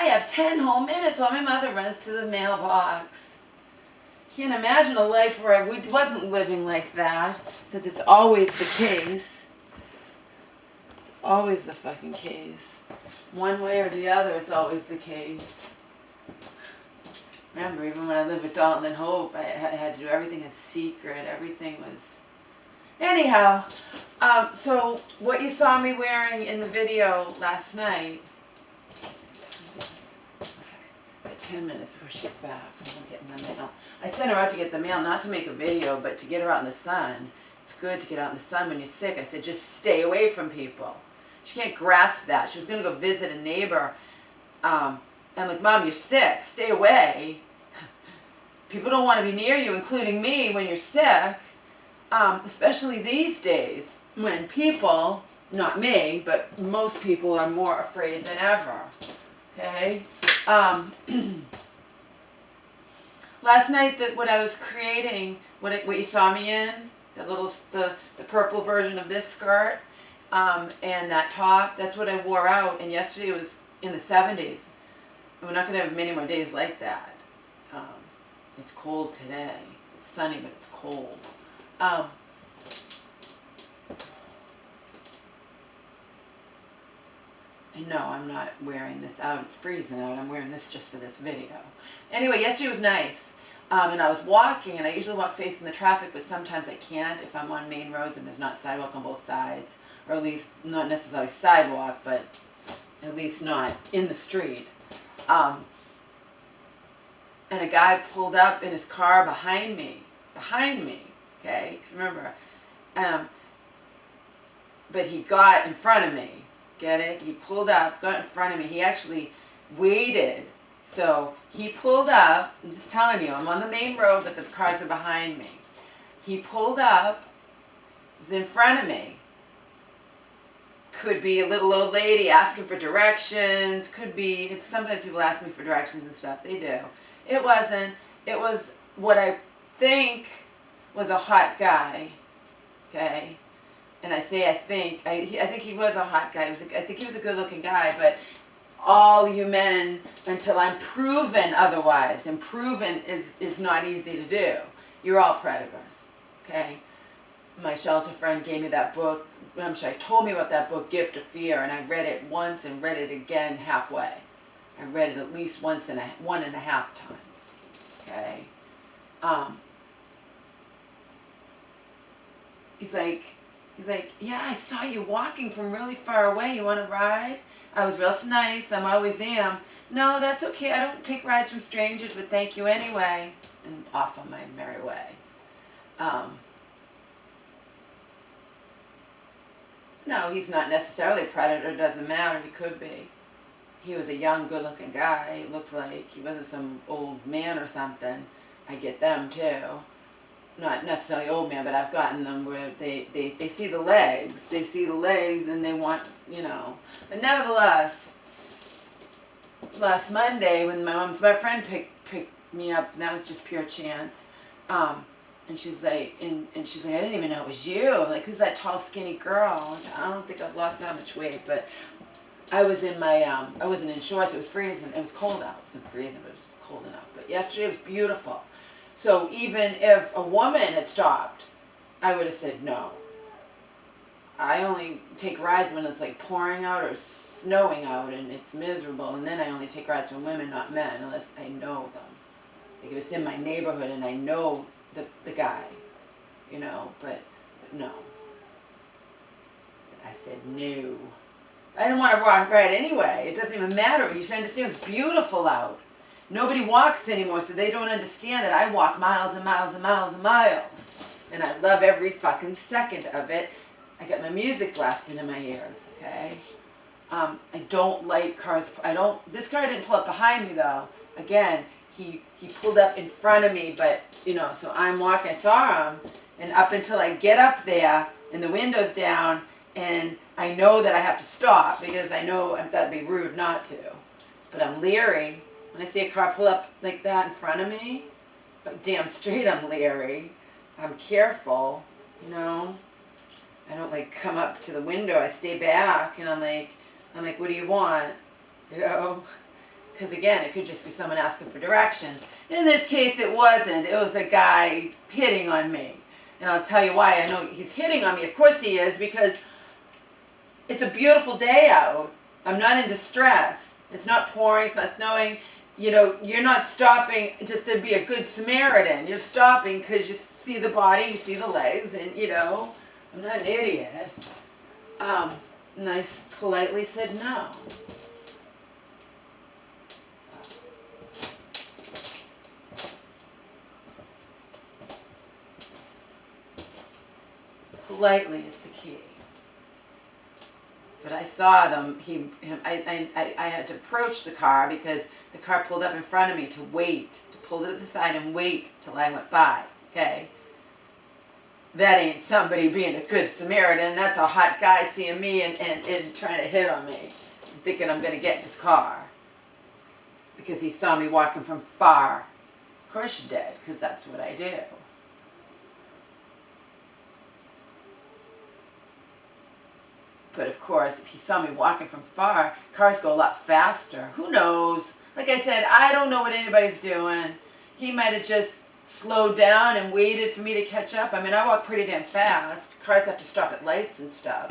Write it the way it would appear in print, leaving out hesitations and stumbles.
I have 10 whole minutes while my mother runs to the mailbox. Can't imagine a life where I wasn't living like that, since it's always the case. It's always the fucking case. One way or the other, it's always the case. Remember, even when I lived with Donald and Hope, I had to do everything in secret. Everything was... Anyhow, so what you saw me wearing in the video last night... Okay, about 10 minutes before she gets back. I'm getting the mail. I sent her out to get the mail, not to make a video, but to get her out in the sun. It's good to get out in the sun when you're sick. I said, just stay away from people. She can't grasp that. She was going to go visit a neighbor. I'm like, Mom, you're sick. Stay away. People don't want to be near you, including me, when you're sick. Especially these days, when people, not me, but most people are more afraid than ever. Okay? Last night, what I was creating, what you saw me in, the purple version of this skirt, and that top, that's what I wore out, and yesterday was in the 70s. And we're not going to have many more days like that. It's cold today. It's sunny, but it's cold. And no, I'm not wearing this out. It's freezing out. I'm wearing this just for this video. Anyway, yesterday was nice. And I was walking, and I usually walk facing the traffic, but sometimes I can't if I'm on main roads and there's not sidewalk on both sides. Or at least not necessarily sidewalk, but at least not in the street. And a guy pulled up in his car behind me, okay? Because remember, but he got in front of me, get it? He pulled up, got in front of me. He actually waited. So he pulled up, I'm just telling you, I'm on the main road, but the cars are behind me. He pulled up, was in front of me. Could be a little old lady asking for directions, could be, sometimes people ask me for directions and stuff, they do. It wasn't. It was what I think was a hot guy, okay? And I say I think he was a hot guy. I think he was a good-looking guy, but all you men, until I'm proven otherwise, and proven is not easy to do, you're all predators, okay? My shelter friend gave me that book. I'm sorry, told me about that book, Gift of Fear, and I read it once and read it again halfway. I read it at least one and a half times. Okay. He's like, yeah, I saw you walking from really far away. You want to ride? I was real nice. I'm always am. No, that's okay. I don't take rides from strangers, but thank you anyway. And off on my merry way. No, he's not necessarily a predator. Doesn't matter. He could be. He was a young, good-looking guy. He looked like he wasn't some old man or something. I get them, too. Not necessarily old man, but I've gotten them where they see the legs. They see the legs and they want, But nevertheless, last Monday when my friend picked me up, and that was just pure chance, and she's like, I didn't even know it was you. Like, who's that tall, skinny girl? I don't think I've lost that much weight, but... I was in my, I wasn't in shorts, it was freezing, it was cold out, it wasn't freezing, but it was cold enough, but yesterday was beautiful, so even if a woman had stopped, I would have said no. I only take rides when it's like pouring out or snowing out and it's miserable, and then I only take rides from women, not men, unless I know them. Like if it's in my neighborhood and I know the guy, but no. I said no. I didn't want to ride anyway. It doesn't even matter. You should understand it's beautiful out. Nobody walks anymore, so they don't understand that I walk miles and miles and miles and miles. And I love every fucking second of it. I got my music blasting in my ears, okay? I don't like cars. This car didn't pull up behind me, though. Again, he pulled up in front of me, but, so I'm walking. I saw him, and up until I get up there, and the window's down, and I know that I have to stop because I know that'd be rude not to. But I'm leery. When I see a car pull up like that in front of me, damn straight I'm leery. I'm careful, I don't like come up to the window. I stay back and I'm like, what do you want? Because again, it could just be someone asking for directions. In this case, it wasn't. It was a guy hitting on me. And I'll tell you why. I know he's hitting on me. Of course he is, because it's a beautiful day out. I'm not in distress. It's not pouring, it's not snowing. You know, you're not stopping just to be a good Samaritan. You're stopping because you see the body, you see the legs, and, you know, I'm not an idiot. And I politely said no. Politely is the key. But I saw them. I had to approach the car because the car pulled up in front of me to wait, to pull it to the side and wait till I went by. Okay? That ain't somebody being a good Samaritan. That's a hot guy seeing me and trying to hit on me, thinking I'm going to get in his car because he saw me walking from far. Of course you did, because that's what I do. But of course, if he saw me walking from far, cars go a lot faster. Who knows? Like I said, I don't know what anybody's doing. He might have just slowed down and waited for me to catch up. I mean, I walk pretty damn fast. Cars have to stop at lights and stuff.